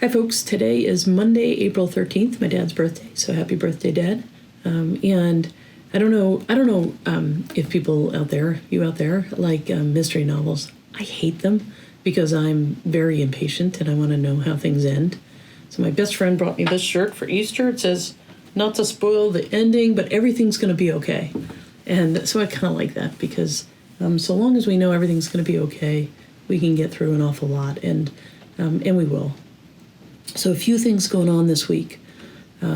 Hi, folks. Today is Monday, April 13th, my dad's birthday, so happy birthday, Dad. And I don't know if people out there, you out there, like mystery novels. I hate them because I'm very impatient and I want to know how things end. So my best friend brought me this shirt for Easter. It says, not to spoil the ending, but everything's going to be okay. And so I kind of like that because so long as we know everything's going to be okay, we can get through an awful lot, and we will. So a few things going on this week.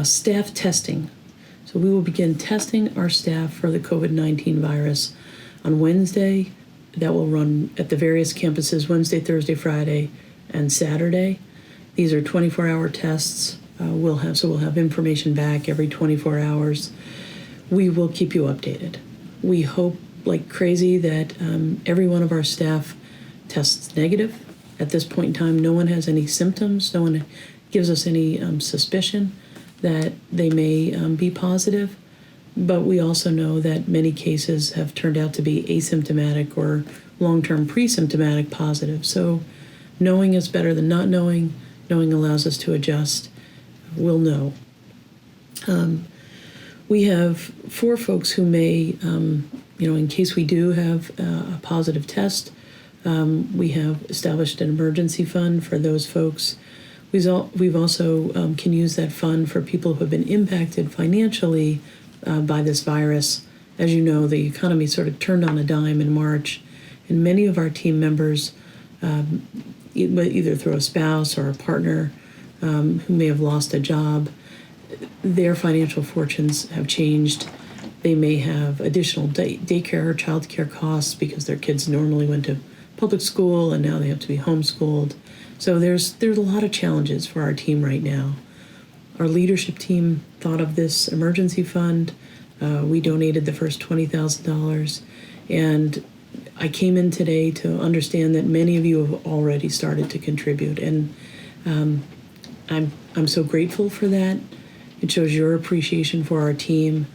Staff testing. So we will begin testing our staff for the COVID-19 virus on Wednesday. That will run at the various campuses Wednesday, Thursday, Friday, and Saturday. These are 24-hour tests. We'll have information back every 24 hours. We will keep you updated. We hope like crazy that every one of our staff tests negative. At this point in time, no one has any symptoms. No one gives us any suspicion that they may be positive. But we also know that many cases have turned out to be asymptomatic or long-term pre-symptomatic positive. So knowing is better than not knowing. Knowing allows us to adjust. We'll know. We have 4 folks who may, in case we do have a positive test, we have established an emergency fund for those folks. We've also can use that fund for people who have been impacted financially by this virus. As you know, the economy sort of turned on a dime in March, and many of our team members, either through a spouse or a partner who may have lost a job, their financial fortunes have changed. They may have additional daycare or childcare costs because their kids normally went to public school and now they have to be homeschooled. So there's a lot of challenges for our team right now. Our leadership team thought of this emergency fund. We donated the first $20,000, and I came in today to understand that many of you have already started to contribute, and I'm so grateful for that. It shows your appreciation for our team,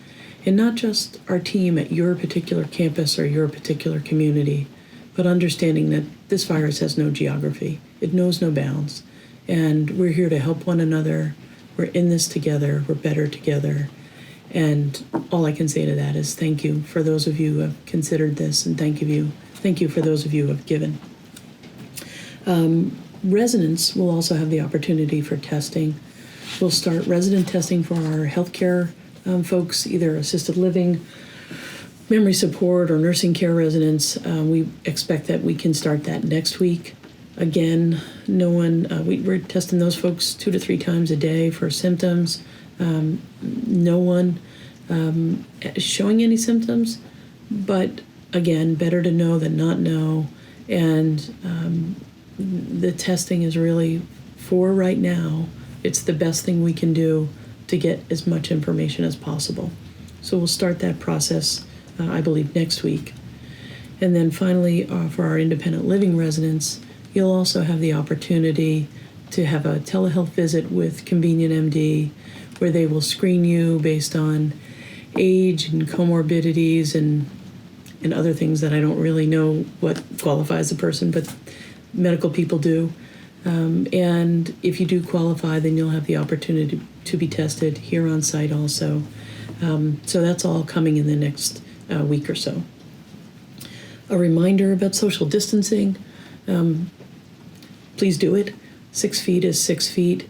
and not just our team at your particular campus or your particular community, but understanding that this virus has no geography. It knows no bounds, and we're here to help one another. We're in this together. We're better together. And all I can say to that is thank you for those of you who have considered this, and thank you for those of you who have given. Residents will also have the opportunity for testing. We'll start resident testing for our healthcare folks, either assisted living, memory support, or nursing care residents. We expect that we can start that next week. Again, we're testing those folks 2 to 3 times a day for symptoms. No one showing any symptoms, but again, better to know than not know. And the testing is really, for right now, it's the best thing we can do to get as much information as possible. So we'll start that process, I believe, next week. And then finally, for our independent living residents, you'll also have the opportunity to have a telehealth visit with Convenient MD, where they will screen you based on age and comorbidities and other things that I don't really know what qualifies a person, but medical people do. And if you do qualify, then you'll have the opportunity to be tested here on site also. So that's all coming in the next week or so. A reminder about social distancing. Please do it. 6 feet is 6 feet.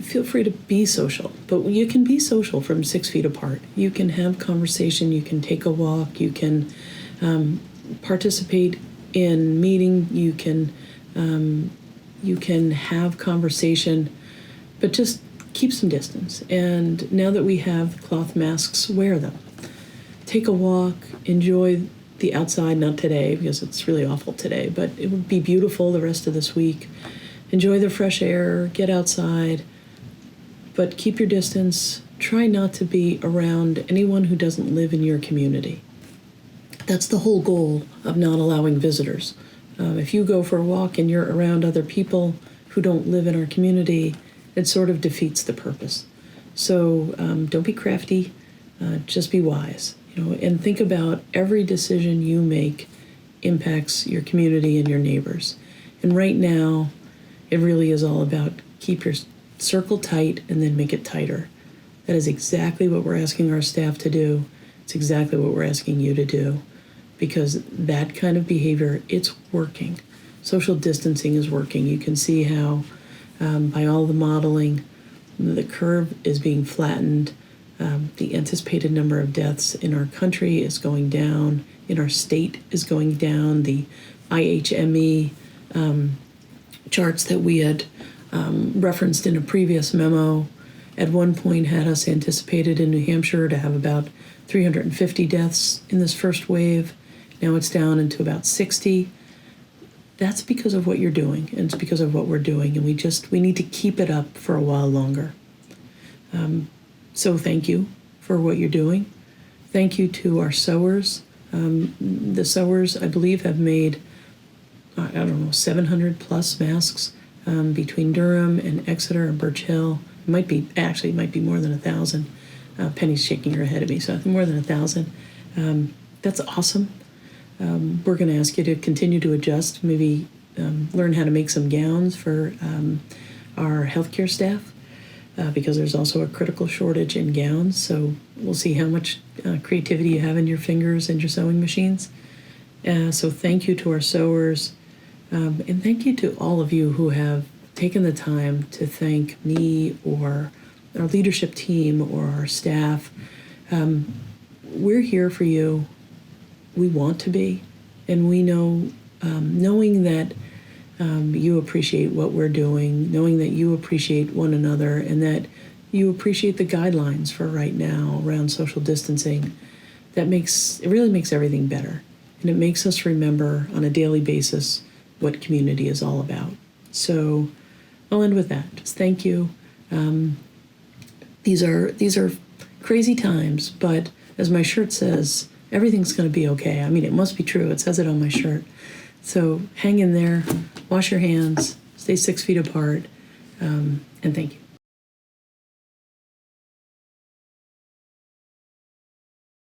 Feel free to be social, but you can be social from 6 feet apart. You can have conversation, you can take a walk, you can participate in meeting, you can have conversation, but just keep some distance. And now that we have cloth masks, wear them. Take a walk, enjoy the outside, not today because it's really awful today, but it would be beautiful the rest of this week. Enjoy the fresh air, get outside, but keep your distance. Try not to be around anyone who doesn't live in your community. That's the whole goal of not allowing visitors. If you go for a walk and you're around other people who don't live in our community, it sort of defeats the purpose. So don't be crafty, just be wise, and think about every decision you make impacts your community and your neighbors. And right now, it really is all about keep your circle tight and then make it tighter. That is exactly what we're asking our staff to do. It's exactly what we're asking you to do, because that kind of behavior, it's working. Social distancing is working. You can see how by all the modeling, the curve is being flattened. The anticipated number of deaths in our country is going down, in our state is going down. The IHME charts that we had referenced in a previous memo at one point had us anticipated in New Hampshire to have about 350 deaths in this first wave. Now it's down into about 60. That's because of what you're doing, and it's because of what we're doing, and we need to keep it up for a while longer. So thank you for what you're doing. Thank you to our sewers. The sewers, I believe, have made, 700 plus masks between Durham and Exeter and Birch Hill. It might be more than 1,000. Penny's shaking her head at me, so I think more than 1,000. That's awesome. We're going to ask you to continue to adjust, maybe learn how to make some gowns for our healthcare staff, because there's also a critical shortage in gowns. So we'll see how much creativity you have in your fingers and your sewing machines. So thank you to our sewers, and thank you to all of you who have taken the time to thank me or our leadership team or our staff. We're here for you. We want to be, and we know, knowing that you appreciate what we're doing, knowing that you appreciate one another, and that you appreciate the guidelines for right now around social distancing, it really makes everything better. And it makes us remember on a daily basis what community is all about. So I'll end with that. Just thank you. These are crazy times, but as my shirt says, everything's going to be okay. I mean, it must be true. It says it on my shirt. So hang in there, wash your hands, stay 6 feet apart, and thank you.